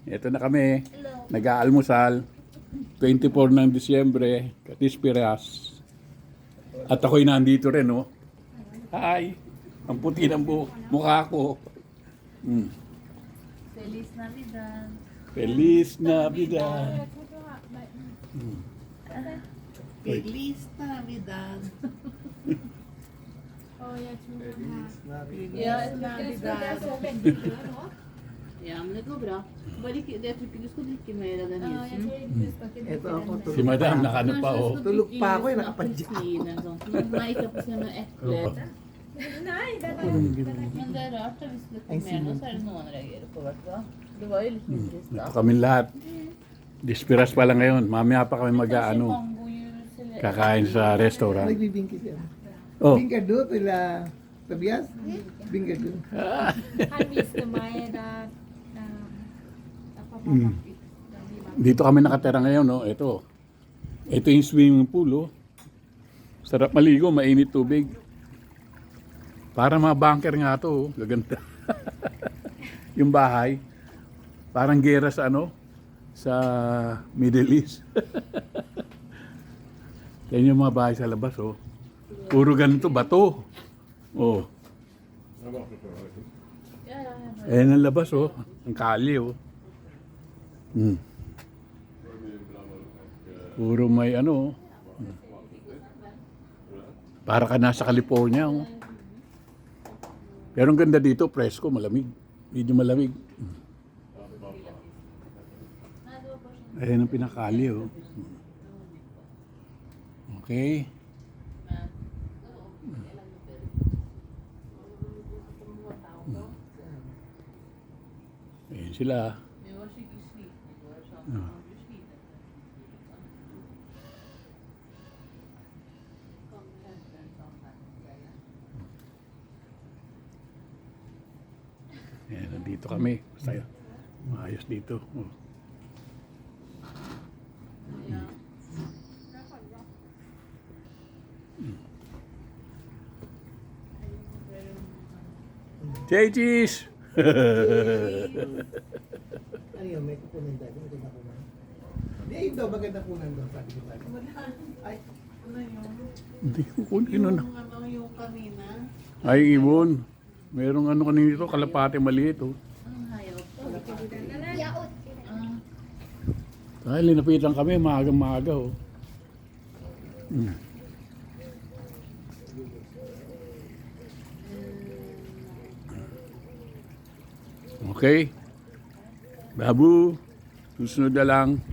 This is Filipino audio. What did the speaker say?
Ito na kami. Nag-aalmusal. 24 ng Disyembre. Katispiras. At ako'y nandito rin, oh. Hi! Ang puti ng mukha ko. Feliz Navidad. Feliz Navidad. Feliz Navidad. Ja, Navidad. Ja, men det går bra. Jeg tror ikke du skal drikke mer av den juicen. Ito ako Si Madam, nakano pa, oh. Tulog pa ako, nakapadyak ako. Nei, ikke på seg med eple. Men det er rart da, hvis du drikker mer nå, så er det noen reagerer på hvert fall. Det var jo litt trist da. Ito kami lahat. Dispiras pa lang ngayon. Mamaya pa kami mag-ano. Kakain sa restaurant. Nagbibingkit yan. Oh, Bingkado, pila Tobias? Bingkado. Han visste mig att pappa dito kami nakatira ngayon, no. Ito. Ito yung swimming pool, oh. Sarap maligo, mainit tubig. Para mga bunker nga to, oh. Gaganda. Yung bahay. Parang gera sa ano? Sa Middle East. Yan yung mga bahay sa labas, oh. Puro ganito, bato. Oh. Ayan ang labas, oh. Ang kali, oh. Puro may ano, oh. Para ka nasa California, oh. Pero ang ganda dito, presko, malamig. Medyo malamig. Ayan ang pinakali, oh. Okay. Ayan sila. Ayan, nandito kami. Basta maayos dito. Oh. Cheese! Ano yun, may kukunin tayo. Maganda kunan. Hindi, ito, maganda kunan doon. Sabi ko tayo. Ay, ano yun? Hindi ko kunin na. Ano yung kanina? Ay, ibon. Merong ano kanina dito, kalapate maliit, oh. Anong hayaw to? Dahil linapitan kami, maaga-maaga, oh. Okay. Babu, susunod na lang.